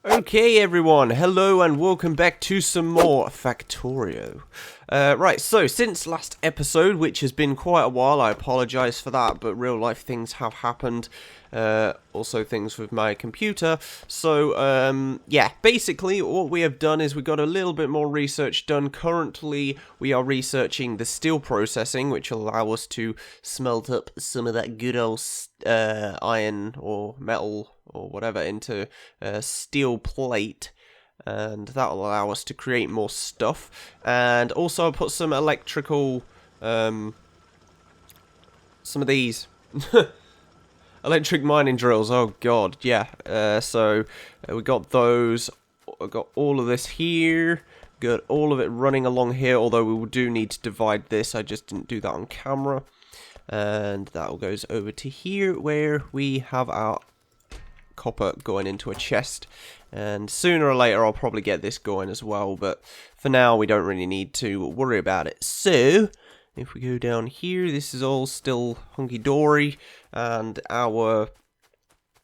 Okay everyone, hello and welcome back to some more Factorio. Right, so since last episode, which has been quite a while, I apologise for that, but real life things have happened. Also things with my computer. So, yeah, basically what we have done is we got a little bit more research done. Currently, we are researching the steel processing, which will allow us to smelt up some of that good old iron or metal or whatever into steel plate, and that will allow us to create more stuff. And also I'll put some electrical some of these electric mining drills. Oh god, yeah. So we got those. I got all of this here, got all of it running along here, although we do need to divide this. I just didn't do that on camera. And that all goes over to here where we have our copper going into a chest, and sooner or later I'll probably get this going as well, but for now we don't really need to worry about it. So if we go down here, this is all still hunky-dory, and our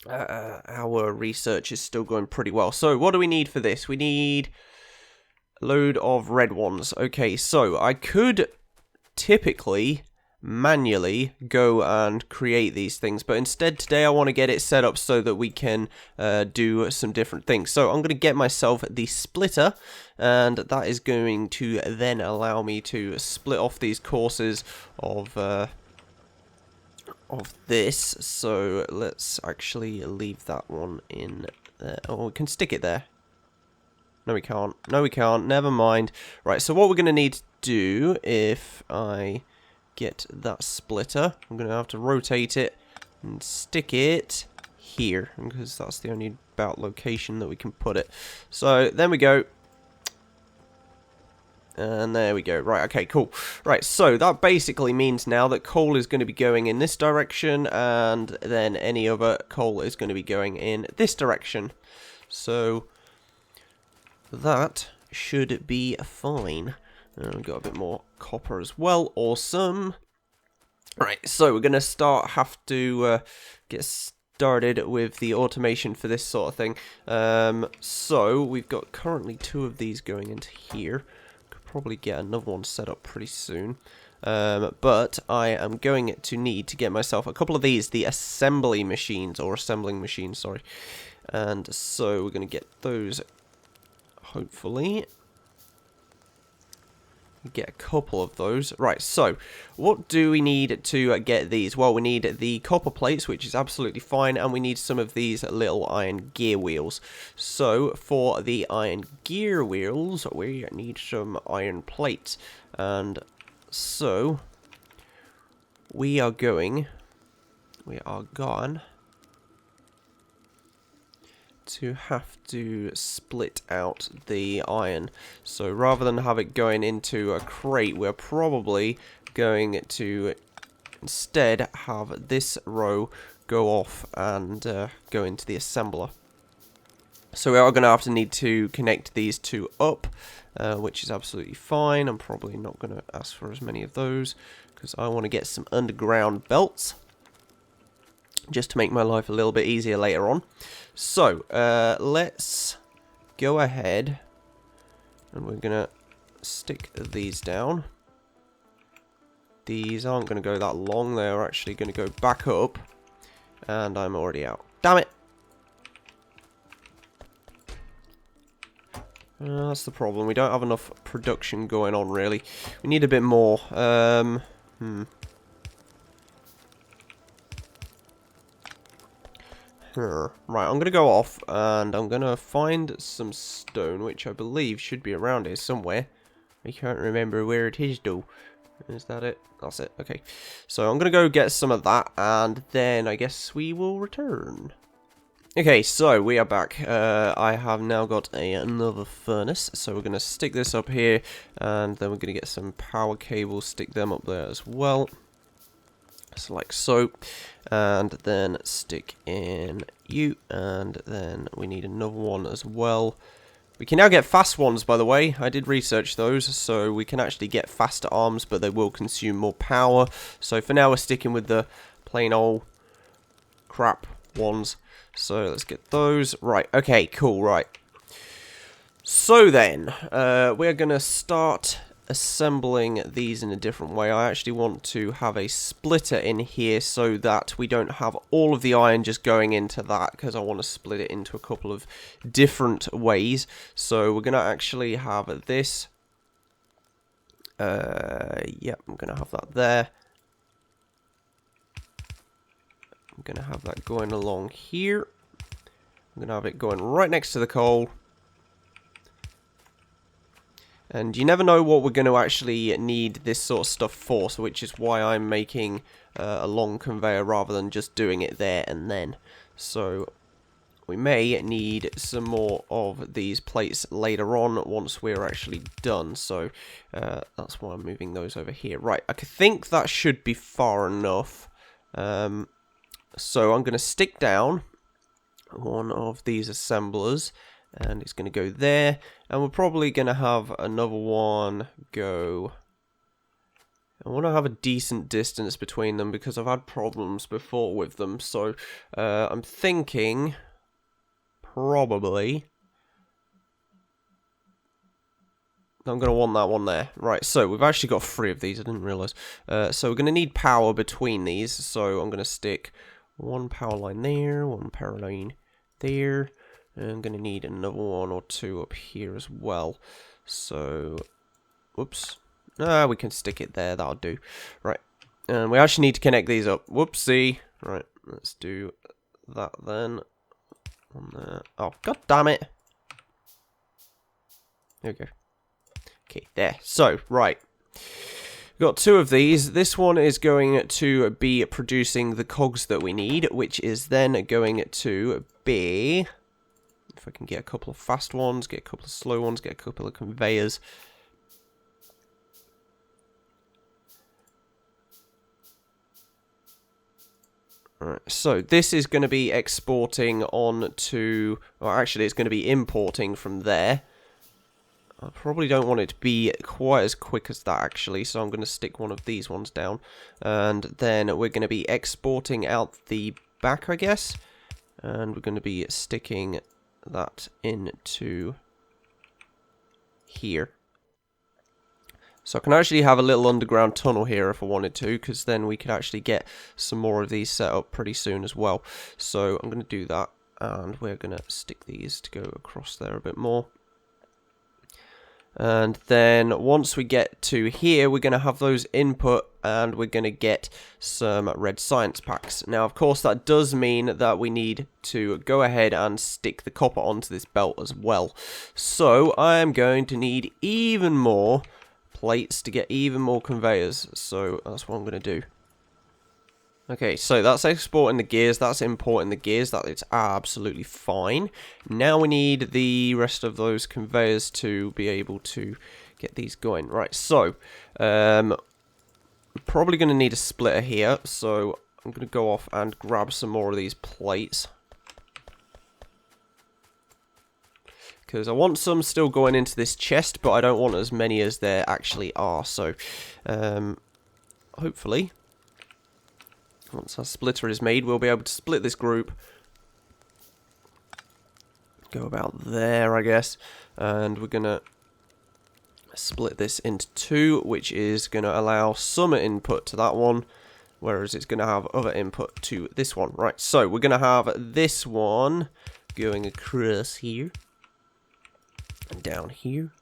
research is still going pretty well. So what do we need for this? We need a load of red ones. Okay, so I could typically manually go and create these things, but instead today I want to get it set up so that we can do some different things. So I'm going to get myself the splitter, and that is going to then allow me to split off these courses of this. So let's actually leave that one in there. Oh, we can stick it there. No, we can't. No, we can't. Never mind. Right, so what we're going to need to do, if I get that splitter, I'm going to have to rotate it and stick it here, because that's the only about location that we can put it. So then we go, and there we go. Right, okay, cool. Right, so that basically means now that coal is going to be going in this direction, and then any other coal is going to be going in this direction. So that should be fine. And we've got a bit more copper as well. Awesome. Right, so we're going to have to get started with the automation for this sort of thing. So we've got currently 2 of these going into here. Could probably get another one set up pretty soon. But I am going to need to get myself a couple of these, the assembling machines, sorry. And so we're going to get those, hopefully. Get a couple of those. Right, so what do we need to get these? Well, we need the copper plates, which is absolutely fine, and we need some of these little iron gear wheels. So for the iron gear wheels, we need some iron plates. And so we are gone to have to split out the iron. So rather than have it going into a crate, we're probably going to instead have this row go off and go into the assembler. So we are going to have to need to connect these 2 up, which is absolutely fine. I'm probably not going to ask for as many of those because I want to get some underground belts, just to make my life a little bit easier later on. So, let's go ahead, and we're going to stick these down. These aren't going to go that long, they're actually going to go back up, and I'm already out. Damn it! That's the problem, we don't have enough production going on, really. We need a bit more. Right, I'm going to go off, and I'm going to find some stone, which I believe should be around here somewhere. I can't remember where it is, though. Is that it? That's it. Okay. So I'm going to go get some of that, and then I guess we will return. Okay, so we are back. I have now got another furnace, so we're going to stick this up here, and then we're going to get some power cables, stick them up there as well. So like so, and then stick in you, and then we need another one as well. We can now get fast ones, by the way. I did research those, so we can actually get faster arms, but they will consume more power. So for now we're sticking with the plain old crap ones. So let's get those. Right, okay, cool, right. So then, we're going to start assembling these in a different way. I actually want to have a splitter in here so that we don't have all of the iron just going into that, because I want to split it into a couple of different ways. So we're going to actually have this. Yeah, I'm going to have that there. I'm going to have that going along here. I'm going to have it going right next to the coal. And you never know what we're going to actually need this sort of stuff for, so which is why I'm making a long conveyor rather than just doing it there and then. So we may need some more of these plates later on once we're actually done. So that's why I'm moving those over here. Right, I think that should be far enough. So I'm going to stick down one of these assemblers. And it's going to go there. And we're probably going to have another one go. I want to have a decent distance between them because I've had problems before with them. So I'm thinking probably I'm going to want that one there. Right, so we've actually got 3 of these. I didn't realise. So we're going to need power between these. So I'm going to stick one power line there, one power line there. I'm going to need another 1 or 2 up here as well. So, whoops. We can stick it there. That'll do. Right. And we actually need to connect these up. Whoopsie. Right. Let's do that then. On there. Oh, god damn it. There we go. Okay, there. So, right. We've got 2 of these. This one is going to be producing the cogs that we need, which is then going to be... If I can get a couple of fast ones, get a couple of slow ones, get a couple of conveyors. Alright, so this is going to be exporting on to... Well, actually, it's going to be importing from there. I probably don't want it to be quite as quick as that, actually, so I'm going to stick one of these ones down. And then we're going to be exporting out the back, I guess. And we're going to be sticking that into here. So I can actually have a little underground tunnel here if I wanted to, because then we could actually get some more of these set up pretty soon as well. So I'm going to do that, and we're going to stick these to go across there a bit more. And then once we get to here, we're going to have those input and we're going to get some red science packs. Now, of course, that does mean that we need to go ahead and stick the copper onto this belt as well. So I am going to need even more plates to get even more conveyors. So that's what I'm going to do. Okay, so that's exporting the gears, that's importing the gears, that is absolutely fine. Now we need the rest of those conveyors to be able to get these going. Right, so, we're probably going to need a splitter here, so I'm going to go off and grab some more of these plates. Because I want some still going into this chest, but I don't want as many as there actually are, so, hopefully... Once our splitter is made, we'll be able to split this group. Go about there, I guess. And we're going to split this into 2, which is going to allow some input to that one, whereas it's going to have other input to this one. Right, so we're going to have this one going across here. And down here.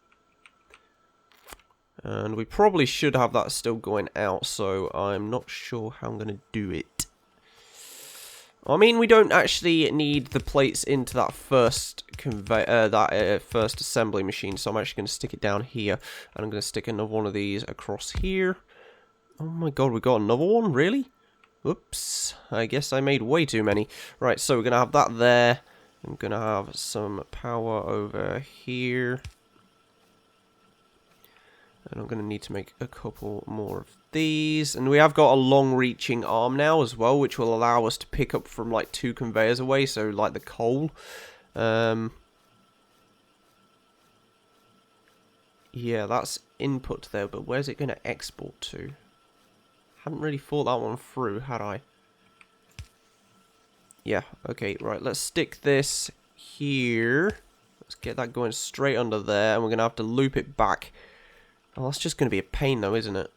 And we probably should have that still going out, so I'm not sure how I'm going to do it. I mean, we don't actually need the plates into that first first assembly machine, so I'm actually going to stick it down here. And I'm going to stick another one of these across here. Oh my god, we got another one? Really? Oops. I guess I made way too many. Right, so we're going to have that there. I'm going to have some power over here. And I'm going to need to make a couple more of these. And we have got a long-reaching arm now as well, which will allow us to pick up from like 2 conveyors away, so like the coal. Yeah, that's input there, but where's it going to export to? Hadn't really thought that one through, had I? Yeah, okay, right. Let's stick this here. Let's get that going straight under there, and we're going to have to loop it back. Oh, that's just going to be a pain, though, isn't it?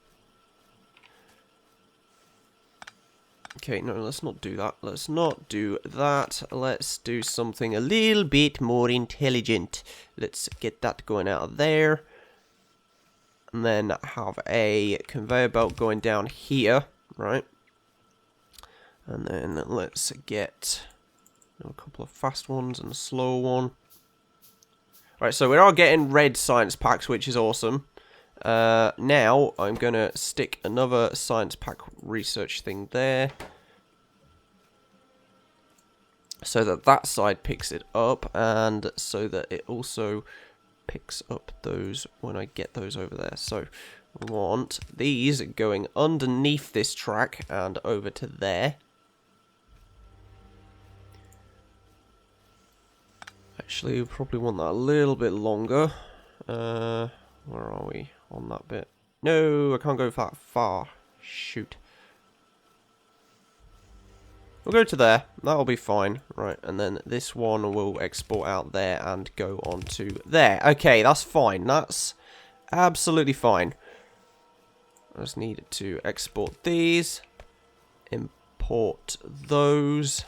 Okay, no, let's not do that. Let's not do that. Let's do something a little bit more intelligent. Let's get that going out of there. And then have a conveyor belt going down here, right? And then let's get a couple of fast ones and a slow one. Right, so we are getting red science packs, which is awesome. Now I'm going to stick another science pack research thing there, so that that side picks it up, and so that it also picks up those when I get those over there. So we want these going underneath this track and over to there. Actually, we probably want that a little bit longer. Where are we on that bit? No, I can't go that far. Shoot. We'll go to there. That'll be fine. Right, and then this one will export out there and go on to there. Okay, that's fine. That's absolutely fine. I just need to export these. Import those.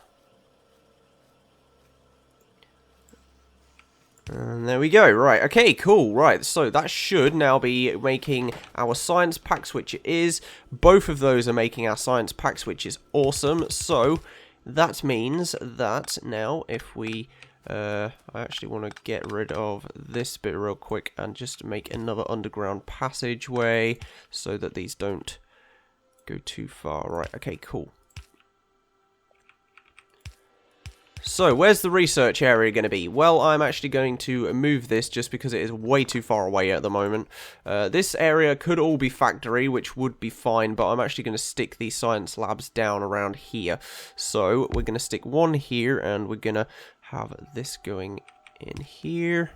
And there we go. Right, okay, cool. Right, so that should now be making our science packs, which it is. Both of those are making our science packs, which is awesome. So that means that now if we... I actually want to get rid of this bit real quick and just make another underground passageway so that these don't go too far. Right, okay, cool. So, where's the research area going to be? Well, I'm actually going to move this just because it is way too far away at the moment. This area could all be factory, which would be fine, but I'm actually going to stick these science labs down around here. So, we're going to stick one here, and we're going to have this going in here.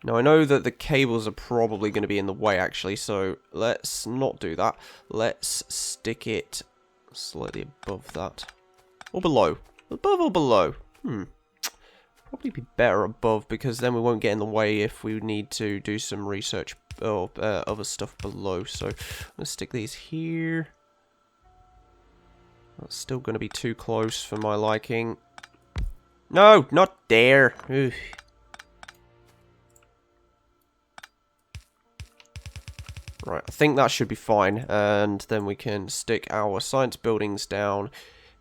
Now, I know that the cables are probably going to be in the way, actually, so let's not do that. Let's stick it slightly above that. Or below. Above or below? Probably be better above, because then we won't get in the way if we need to do some research or other stuff below. So, I'm going to stick these here. That's still going to be too close for my liking. No, not there. Ugh. Right, I think that should be fine. And then we can stick our science buildings down,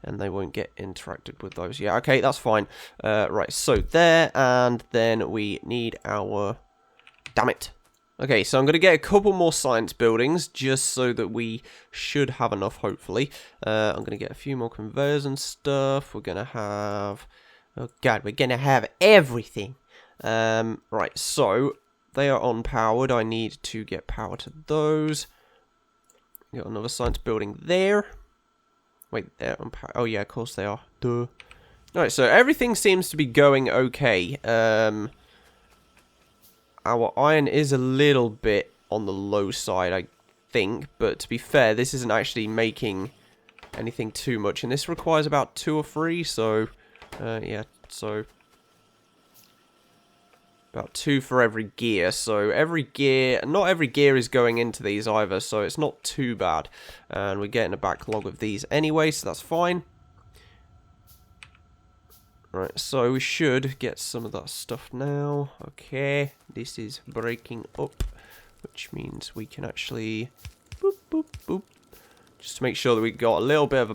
and they won't get interacted with those. Yeah, okay, that's fine. Right, so there, and then we need our... Damn it. Okay, so I'm going to get a couple more science buildings, just so that we should have enough, hopefully. I'm going to get a few more conveyors and stuff. We're going to have... Oh, God, we're going to have everything. Right, so they are unpowered. I need to get power to those. Got another science building there. Wait, they're unpowered. Oh, yeah, of course they are. Duh. Alright, so everything seems to be going okay. Our iron is a little bit on the low side, I think. But to be fair, this isn't actually making anything too much. And this requires about 2 or 3, so... yeah, so... About 2 for every gear, so every gear, not every gear is going into these either, so it's not too bad. And we're getting a backlog of these anyway, so that's fine. Right, so we should get some of that stuff now. Okay, this is breaking up, which means we can actually, boop, boop, boop. Just to make sure that we got a little bit of a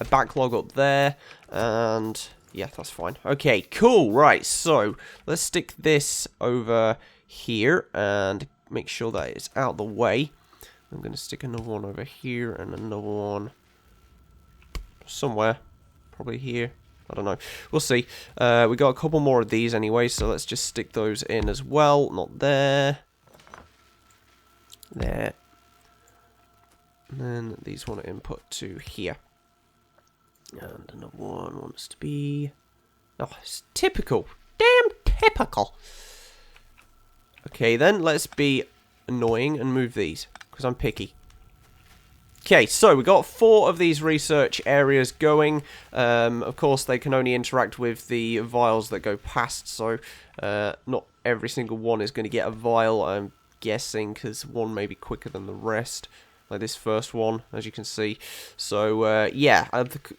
backlog up there, and... yeah, that's fine. Okay, cool. Right, so let's stick this over here and make sure that it's out the way. I'm going to stick another one over here and another one somewhere. Probably here. I don't know. We'll see. We got a couple more of these anyway, so let's just stick those in as well. Not there. There. And then these want to input to here. And another one wants to be... oh, it's typical. Damn typical. Okay, then let's be annoying and move these, because I'm picky. Okay, so we got 4 of these research areas going. Of course, they can only interact with the vials that go past, so not every single one is going to get a vial, I'm guessing, because one may be quicker than the rest, like this first one, as you can see. So, yeah,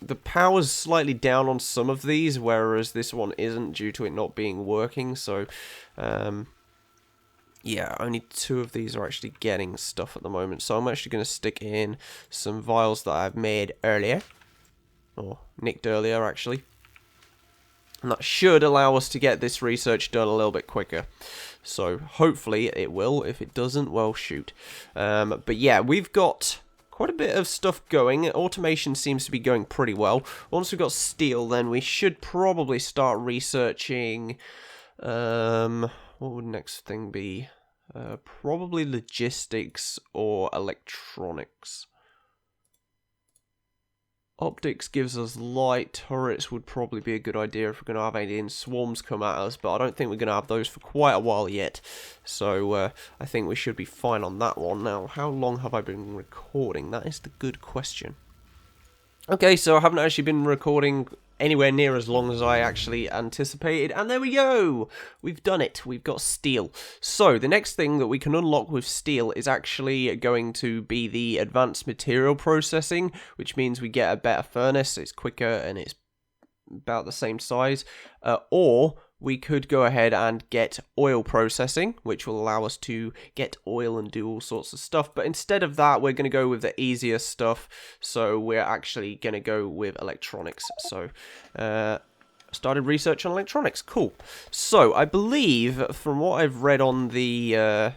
the power's slightly down on some of these, whereas this one isn't due to it not being working, so... yeah, only 2 of these are actually getting stuff at the moment. So I'm actually going to stick in some vials that I've made earlier. Or nicked earlier, actually. And that should allow us to get this research done a little bit quicker. So hopefully it will. If it doesn't, well, shoot. But yeah, we've got quite a bit of stuff going. Automation seems to be going pretty well. Once we've got steel, then we should probably start researching... what would the next thing be? Probably logistics or electronics. Optics gives us light. Turrets would probably be a good idea if we're going to have alien swarms come at us, but I don't think we're going to have those for quite a while yet. So I think we should be fine on that one. Now, how long have I been recording? That is the good question. Okay, so I haven't actually been recording anywhere near as long as I actually anticipated, and there we go! We've done it. We've got steel. So, the next thing that we can unlock with steel is actually going to be the advanced material processing, which means we get a better furnace, it's quicker, and it's about the same size, or we could go ahead and get oil processing, which will allow us to get oil and do all sorts of stuff. But instead of that, we're going to go with the easier stuff. So we're actually going to go with electronics. So started research on electronics. Cool. So I believe, from what I've read on the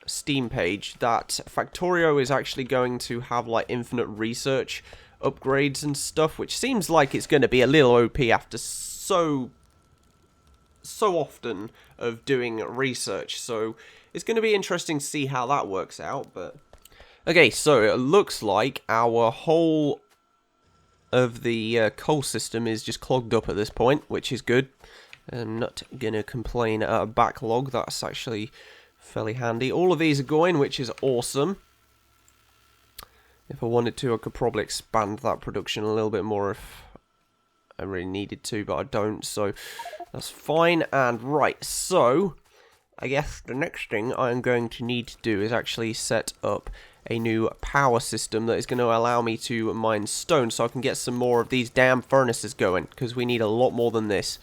Steam page, that Factorio is actually going to have like infinite research upgrades and stuff, which seems like it's going to be a little OP after so often of doing research. So it's going to be interesting to see how that works out. But okay, so it looks like our whole of the coal system is just clogged up at this point, which is good. I'm not gonna complain at a backlog. That's actually fairly handy. All of these are going, which is awesome. If I wanted to, I could probably expand that production a little bit more if I really needed to, but I don't, so that's fine. And right, so I guess the next thing I'm going to need to do is actually set up a new power system that is going to allow me to mine stone so I can get some more of these damn furnaces going, because we need a lot more than this.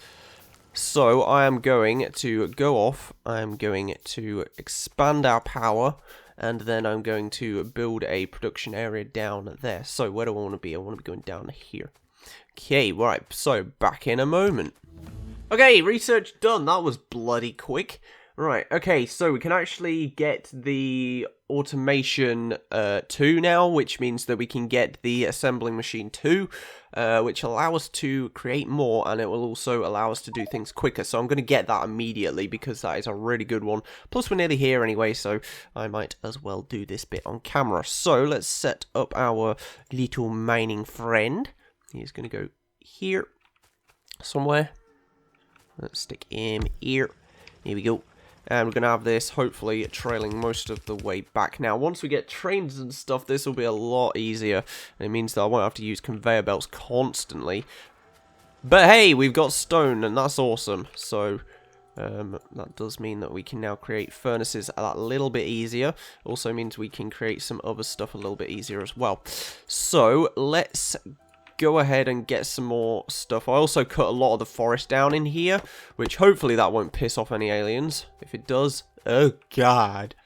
So I am going to go off, I'm going to expand our power, and then I'm going to build a production area down there. So where do I want to be? I want to be going down here. Okay, right, so back in a moment. Okay, research done. That was bloody quick. Right, okay, so we can actually get the automation 2 now, which means that we can get the assembling machine 2, which allow us to create more, and it will also allow us to do things quicker. So I'm going to get that immediately because that is a really good one. Plus we're nearly here anyway, so I might as well do this bit on camera. So let's set up our little mining friend. He's going to go here somewhere. Let's stick him here. Here we go. And we're going to have this, hopefully, trailing most of the way back. Now, once we get trains and stuff, this will be a lot easier. And it means that I won't have to use conveyor belts constantly. But hey, we've got stone, and that's awesome. So, that does mean that we can now create furnaces a little bit easier. Also means we can create some other stuff a little bit easier as well. So, let's go ahead and get some more stuff. I also cut a lot of the forest down in here, which hopefully that won't piss off any aliens. If it does, oh god.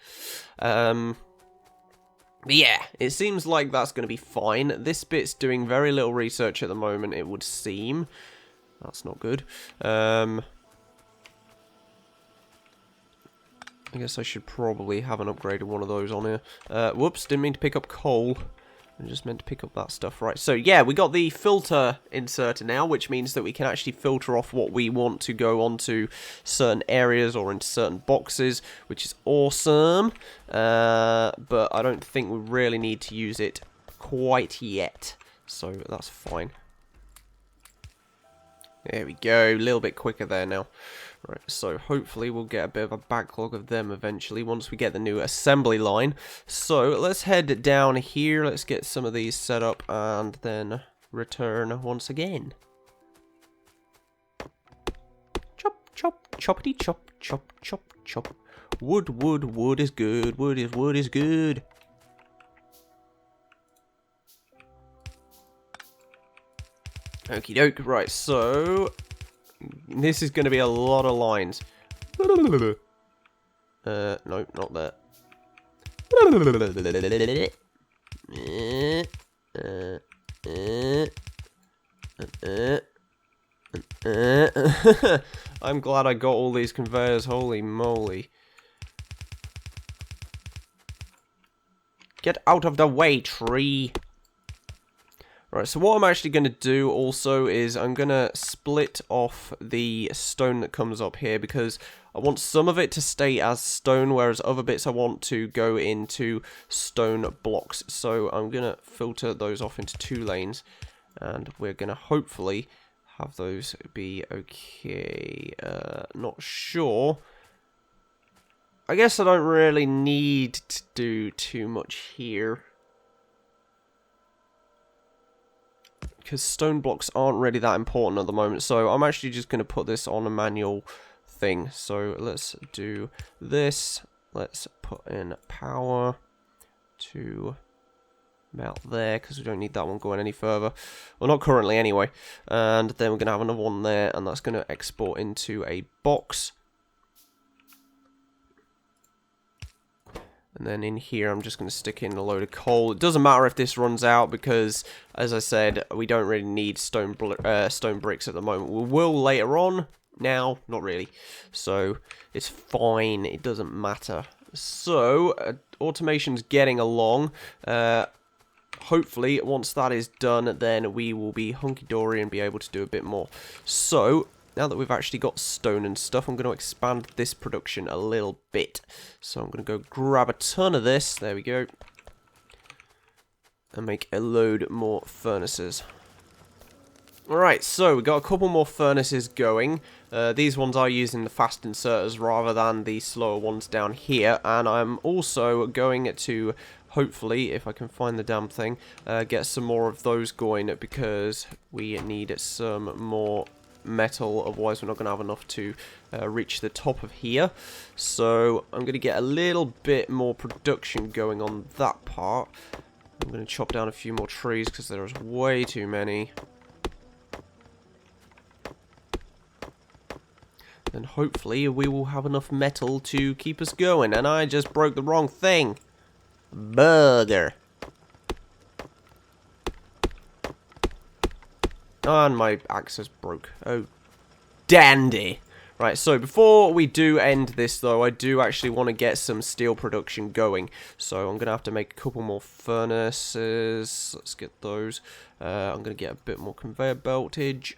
But yeah, it seems like that's going to be fine. This bit's doing very little research at the moment, it would seem. That's not good. I guess I should probably have an upgraded one of those on here. Whoops, didn't mean to pick up coal. I just meant to pick up that stuff. Right, so yeah, we got the filter inserter now, which means that we can actually filter off what we want to go onto certain areas or into certain boxes, which is awesome. But I don't think we really need to use it quite yet, so that's fine. There we go, a little bit quicker there now. Right, so hopefully we'll get a bit of a backlog of them eventually once we get the new assembly line. So let's head down here, let's get some of these set up and then return once again. Chop, chop, choppity chop, chop, chop, chop. Wood, wood, wood is good, wood is good. Okie doke, right, so this is going to be a lot of lines. No, not that. I'm glad I got all these conveyors, holy moly. Get out of the way, tree. Right, so what I'm actually going to do also is I'm going to split off the stone that comes up here because I want some of it to stay as stone, whereas other bits I want to go into stone blocks. So I'm going to filter those off into 2 lanes, and we're going to hopefully have those be okay. Not sure. I guess I don't really need to do too much here, because stone blocks aren't really that important at the moment, so I'm actually just going to put this on a manual thing. So let's do this. Let's put in power to about there, because we don't need that one going any further. Well, not currently anyway. And then we're going to have another one there, and that's going to export into a box. And then in here, I'm just going to stick in a load of coal. It doesn't matter if this runs out because, as I said, we don't really need stone bricks at the moment. We will later on. Now, not really. So, it's fine. It doesn't matter. So, automation's getting along. Hopefully, once that is done, then we will be hunky-dory and be able to do a bit more. So, now that we've actually got stone and stuff, I'm going to expand this production a little bit. So I'm going to go grab a ton of this. There we go. And make a load more furnaces. Alright, so we've got a couple more furnaces going. These ones are using the fast inserters rather than the slower ones down here. And I'm also going to, hopefully, if I can find the damn thing, get some more of those going because we need some more metal, otherwise we're not going to have enough to reach the top of here. So I'm going to get a little bit more production going on that part. I'm going to chop down a few more trees because there's way too many. Then hopefully we will have enough metal to keep us going. And I just broke the wrong thing. Bugger. And my axe is broke. Oh, dandy. Right, so before we do end this, though, I do actually want to get some steel production going. So I'm going to have to make a couple more furnaces. Let's get those. I'm going to get a bit more conveyor beltage.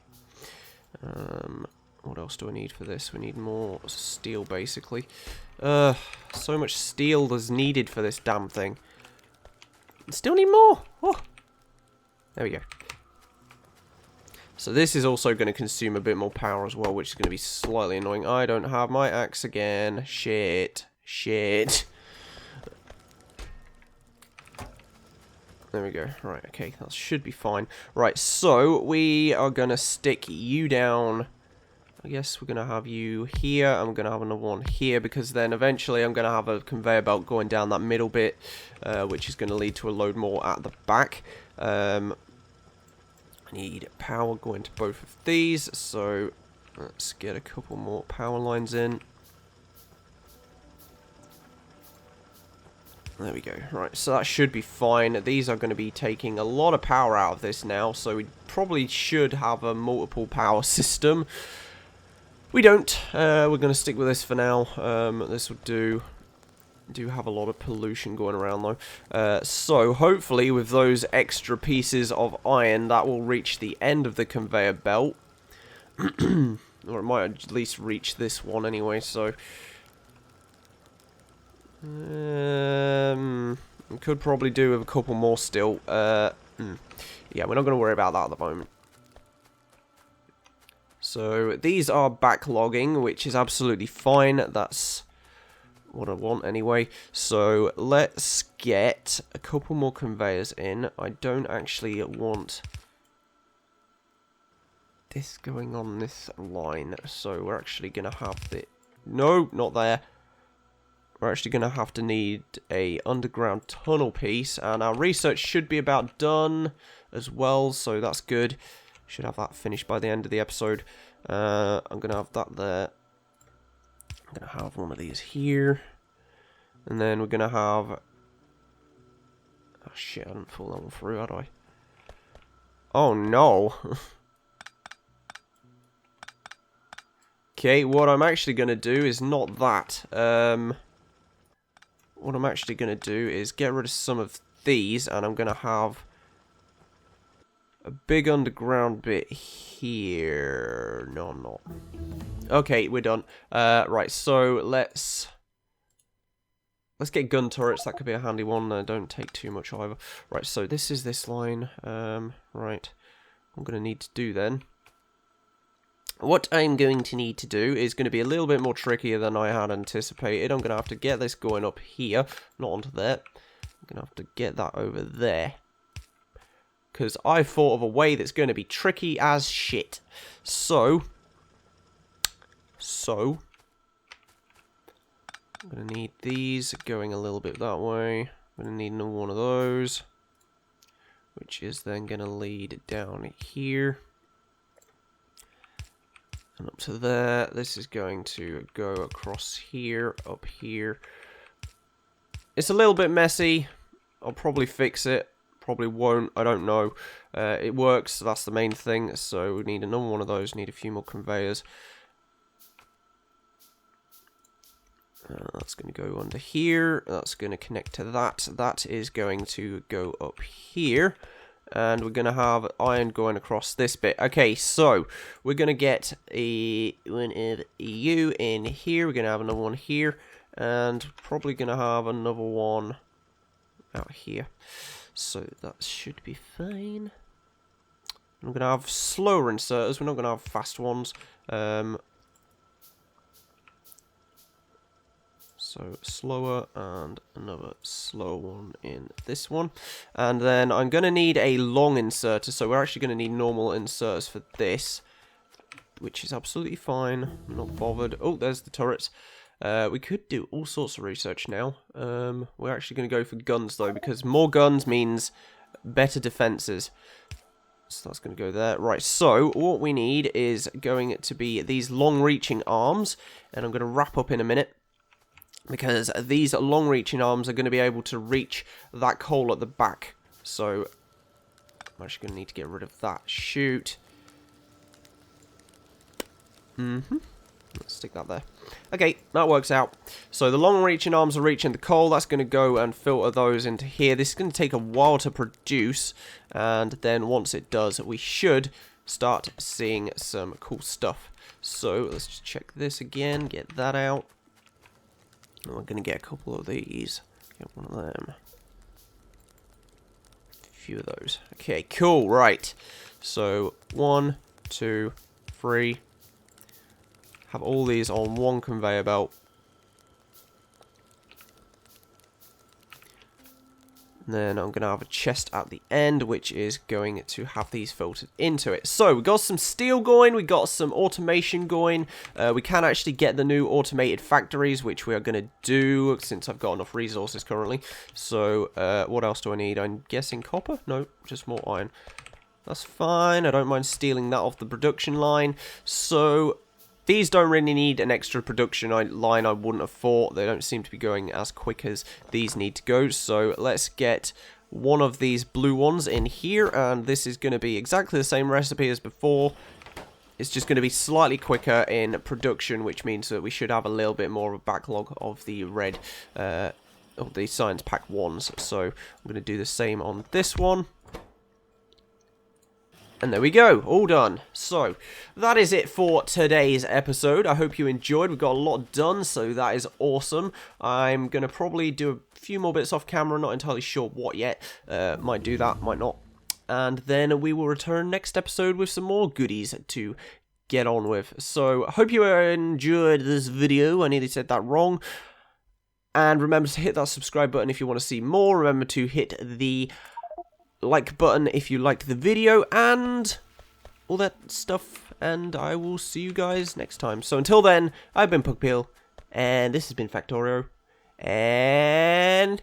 What else do I need for this? We need more steel, basically. So much steel is needed for this damn thing. Still need more. Oh. There we go. So this is also going to consume a bit more power as well, which is going to be slightly annoying. I don't have my axe again. Shit. Shit. There we go. Right, okay, that should be fine. Right, so we are going to stick you down. I guess we're going to have you here. I'm going to have another one here because then eventually I'm going to have a conveyor belt going down that middle bit, which is going to lead to a load more at the back. I need power going to both of these, so let's get a couple more power lines in. There we go. Right, so that should be fine. These are going to be taking a lot of power out of this now, so we probably should have a multiple power system. We don't. We're going to stick with this for now. This will do. Do have a lot of pollution going around though. So hopefully with those extra pieces of iron that will reach the end of the conveyor belt. Or it might at least reach this one anyway, so we could probably do with a couple more still. Yeah, we're not going to worry about that at the moment. So these are backlogging, which is absolutely fine. That's what I want anyway. So let's get a couple more conveyors in. I don't actually want this going on this line, so we're actually gonna have the not there. We're actually gonna have to need a underground tunnel piece, and our research should be about done as well, so that's good. Should have that finished by the end of the episode. I'm gonna have that there. I'm gonna have one of these here, and then we're gonna have. Oh shit! I didn't pull that one through, had I? Oh no. Okay, what I'm actually going to do is not that. What I'm actually going to do is get rid of some of these, and I'm going to have a big underground bit here. No, I'm not. Okay, we're done. Right, so let's get gun turrets. That could be a handy one. Don't take too much either. Right, so this is this line. Right, I'm going to need to do then. What I'm going to need to do is going to be a little bit more trickier than I had anticipated. I'm going to have to get this going up here, not onto there. I'm going to have to get that over there. Because I thought of a way that's going to be tricky as shit. So, I'm going to need these going a little bit that way. I'm going to need another one of those, which is then going to lead down here. And up to there. This is going to go across here, up here. It's a little bit messy. I'll probably fix it. Probably won't. I don't know. It works. So that's the main thing. So we need another one of those. Need a few more conveyors. That's going to go under here. That's going to connect to that. That is going to go up here. And we're going to have iron going across this bit. Okay, so we're going to get one of you in here. We're going to have another one here. And probably going to have another one out here. So that should be fine. I'm going to have slower inserters. We're not going to have fast ones. So slower, and another slow one in this one. And then I'm going to need a long inserter, so we're actually going to need normal inserters for this, which is absolutely fine. I'm not bothered. Oh, there's the turrets. We could do all sorts of research now. We're actually going to go for guns, though, because more guns means better defenses. So that's going to go there. Right, so what we need is going to be these long-reaching arms, and I'm going to wrap up in a minute. Because these long-reaching arms are going to be able to reach that coal at the back. So, I'm actually going to need to get rid of that chute. Let's stick that there. Okay, that works out. So, the long-reaching arms are reaching the coal. That's going to go and filter those into here. This is going to take a while to produce. And then once it does, we should start seeing some cool stuff. So, let's just check this again. Get that out. And we're going to get a couple of these. Get one of them. A few of those. Okay, cool. Right. So, 1, 2, 3. Have all these on one conveyor belt. And then I'm going to have a chest at the end, which is going to have these filtered into it. So, we got some steel going, we got some automation going. We can actually get the new automated factories, which we are going to do, since I've got enough resources currently. So, what else do I need? I'm guessing copper? No, just more iron. That's fine, I don't mind stealing that off the production line. So, these don't really need an extra production line, I wouldn't have thought. They don't seem to be going as quick as these need to go. So let's get one of these blue ones in here. And this is going to be exactly the same recipe as before. It's just going to be slightly quicker in production, which means that we should have a little bit more of a backlog of the red, of the science pack ones. So I'm going to do the same on this one. And there we go, all done. So, that is it for today's episode. I hope you enjoyed. We've got a lot done, so that is awesome. I'm going to probably do a few more bits off camera, not entirely sure what yet. Might do that, might not. And then we will return next episode with some more goodies to get on with. So, I hope you enjoyed this video. I nearly said that wrong. And remember to hit that subscribe button if you want to see more. Remember to hit the like button if you liked the video, and all that stuff. And I will see you guys next time. So until then, I've been Pokepeel, and this has been Factorio, and